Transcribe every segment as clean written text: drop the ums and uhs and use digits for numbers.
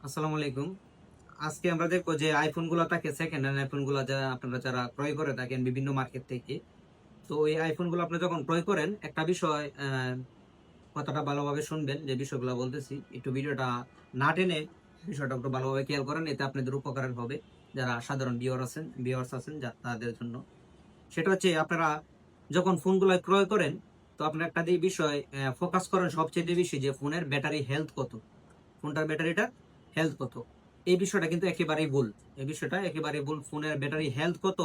আসসালামু আলাইকুম। আজকে আমরা দেখবো যে আইফোন গুলো থাকে সেকেন্ড হ্যান্ড আইফোন গুলো আপনারা যারা ক্রয় করে থাকেন বিভিন্ন মার্কেট থেকে। তো এই আইফোন গুলো আপনি যখন ক্রয় করেন একটা বিষয় কথাটা ভালোভাবে শুনবেন, যে বিষয়গুলো বলতেছি একটু ভিডিওটা না টেনে বিষয়টা একটু ভালোভাবে খেয়াল করেন, এতে আপনাদের উপকার হবে যারা সাধারণ ভিউয়ার্স আছেন তাদের জন্য। সেটা হচ্ছে আপনারা যখন ফোনগুলো ক্রয় করেন, তো আপনার একটা বিষয় ফোকাস করেন সবচেয়ে বেশি, যে ফোনের ব্যাটারি হেলথ কত, ফোনটার ব্যাটারিটা হেলথ কত। এই বিষয়টা কিন্তু একেবারেই ভুল। এই বিষয়টা একেবারেই ভুল। ফোনের ব্যাটারি হেলথ কত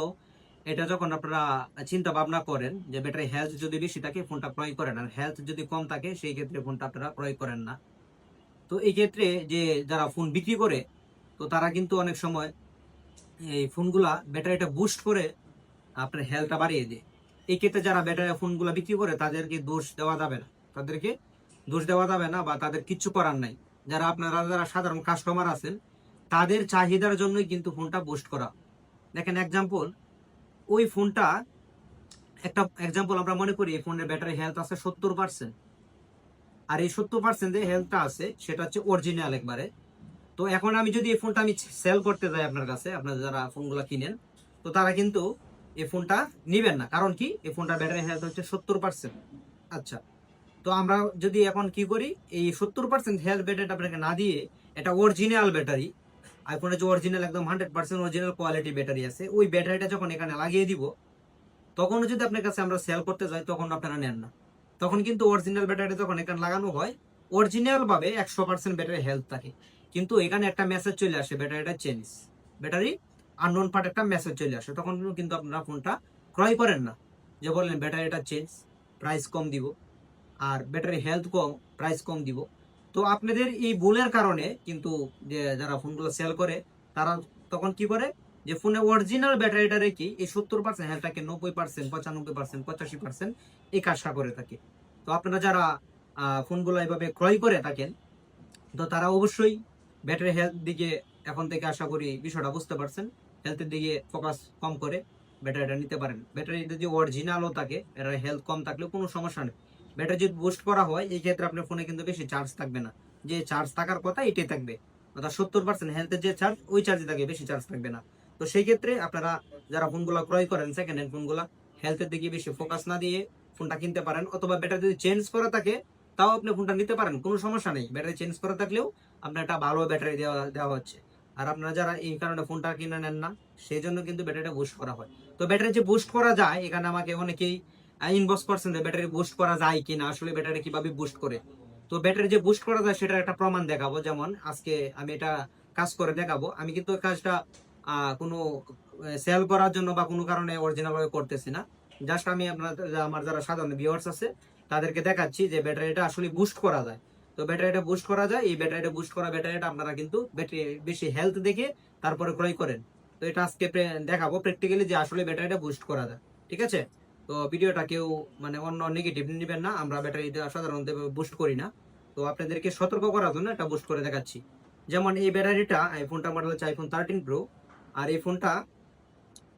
এটা যখন আপনারা চিন্তা ভাবনা করেন, যে ব্যাটারি হেলথ যদি বেশি থাকে ফোনটা ক্রয় করেন, আর হেলথ যদি কম থাকে সেই ক্ষেত্রে ফোনটা আপনারা ক্রয় করেন না। তো এই ক্ষেত্রে যে যারা ফোন বিক্রি করে, তো তারা কিন্তু অনেক সময় এই ফোনগুলা ব্যাটারিটা বুস্ট করে আপনার হেলথটা বাড়িয়ে দেয়। এই ক্ষেত্রে যারা ব্যাটারি ফোনগুলো বিক্রি করে তাদেরকে দোষ দেওয়া যাবে না, তাদেরকে দোষ দেওয়া যাবে না, বা তাদের কিচ্ছু করার নাই। যারা সাধারণ কাস্টমার আছেন তাদের চাহিদার জন্যই কিন্তু ফোনটা বুস্ট করা। দেখেন এক্সাম্পল, ওই ফোনটা একটা এক্সাম্পল আমরা মনে করি এই ফোনের ব্যাটারি হেলথ আছে 70%। আর এই 70% যে হেলথটা আছে সেটা হচ্ছে অরিজিনাল একবারে। তো এখন আমি যদি এই ফোনটা আমি সেল করতে যাই আপনার কাছে, আপনারা যারা ফোনগুলো কিনেন, তো তারা কিন্তু এই ফোনটা নিবেন না। কারণ কি, এই ফোনটার ব্যাটারি হেলথ হচ্ছে 70%। আচ্ছা, তো আমরা যদি এখন কি করি, এই 70% হেলথ ব্যাটারিটা আপনাকে না দিয়ে এটা অরিজিনাল ব্যাটারি, আইফোনের যে অরিজিনাল একদম 100% অরিজিনাল কোয়ালিটি ব্যাটারি আছে, ওই ব্যাটারিটা যখন এখানে লাগিয়ে দিব, তখন যদি আপনার কাছে আমরা সেল করতে যাই তখন আপনারা নেন না। তখন কিন্তু অরিজিনাল ব্যাটারি যখন এখানে লাগানো হয়, অরিজিনাল ভাবে 100% ব্যাটারি হেলথ থাকে, কিন্তু এখানে একটা মেসেজ চলে আসে ব্যাটারিটা চেঞ্জ, ব্যাটারি আননোন পার্ট একটা মেসেজ চলে আসে, তখন কিন্তু আপনারা ফোনটা ক্রয় করেন না। যে বললেন ব্যাটারিটা চেঞ্জ, প্রাইস কম দিব, আর ব্যাটারি হেলথ কম, প্রাইস কম দিব। তো আপনাদের এই ভুলের কারণে কিন্তু যে যারা ফোনগুলো সেল করে তারা তখন কি করে, যে ফোনে অরিজিনাল ব্যাটারিটা রেখে এই 70% হেলথটাকে 90%, 95%, 85% এই কাজটা করে থাকে। তো আপনারা যারা ফোনগুলো এইভাবে ক্রয় করে থাকেন, তো তারা অবশ্যই ব্যাটারি হেলথ দিকে এখন থেকে আশা করি বিষয়টা বুঝতে পারছেন, হেলথের দিকে ফোকাস কম করে ব্যাটারিটা নিতে পারেন। ব্যাটারি যদি অরিজিনালও থাকে, এর হেলথ কম থাকলেও কোনো সমস্যা নেই। ব্যাটারি যদি বুস্ট করা হয় এই ক্ষেত্রে আপনার ফোনে কিন্তু বেশি চার্জ থাকবে না, যে চার্জ থাকার কথা এটাই থাকবে, অর্থাৎ 70% হেলথের যে চার্জ ওই চার্জে থাকবে, বেশি চার্জ থাকবে না। তো সেই ক্ষেত্রে আপনারা যারা ফোনগুলো ক্রয় করেন সেকেন্ড হ্যান্ড ফোনগুলা, হেলথের দিকে বেশি ফোকাস না দিয়ে ফোনটা কিনতে পারেন। অথবা ব্যাটারি যদি চেঞ্জ করা থাকে তাও আপনি ফোনটা নিতে পারেন, কোনো সমস্যা নেই। ব্যাটারি চেঞ্জ করা থাকলেও আপনার একটা ভালো ব্যাটারি দেওয়া দেওয়া হচ্ছে। আর আপনারা যারা এই কারণে ফোনটা কিনে নেন না, সেই জন্য কিন্তু ব্যাটারিটা বুস্ট করা হয়। তো ব্যাটারি যে বুস্ট করা যায়, এখানে আমাকে অনেকেই ইনবক্স করছেন যে ব্যাটারি বুস্ট করা যায় কিনা, আসলে ব্যাটারি কিভাবে বুস্ট করে। তো ব্যাটারি যে বুস্ট করা যায় সেটার একটা প্রমাণ দেখাবো। যেমন আজকে আমি এটা কাজ করে দেখাবো। আমি কিন্তু এই কাজটা কোনো সেল করার জন্য বা কোনো কারণে অরিজিনাল ভাবে করতেছি না। জাস্ট আমি আমার যারা সাধারণ ভিউয়ার্স আছে তাদেরকে দেখাচ্ছি যে ব্যাটারিটা আসলে বুস্ট করা যায়। তো ব্যাটারিটা বুস্ট করা যায়, এই ব্যাটারিটা বুস্ট করা ব্যাটারিটা আপনারা কিন্তু ব্যাটারি বেশি হেলথ দেখে তারপরে ক্রয় করেন। তো এটা আজকে দেখাবো প্র্যাকটিক্যালি যে আসলে ব্যাটারিটা বুস্ট করা যায়। ঠিক আছে? তো ভিডিওটা কেউ মানে অন্য নেগেটিভ নেবেন না, আমরা ব্যাটারি সাধারণত বুস্ট করি না। তো আপনাদেরকে সতর্ক করার জন্য এটা বুস্ট করে দেখাচ্ছি। যেমন এই ব্যাটারিটা, আইফোনটা মডেল হচ্ছে আইফোন 13 প্রো। আর এই ফোনটা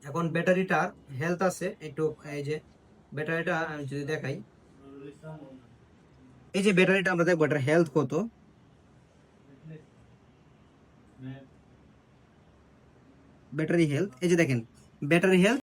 এখন ব্যাটারিটার হেলথ আছে একটু, এই যে ব্যাটারিটা আমি যদি দেখাই, এই যে ব্যাটারিটা আমরা দেখবো এটার হেলথ কত। ব্যাটারি হেলথ এই যে দেখেন, ব্যাটারি হেলথ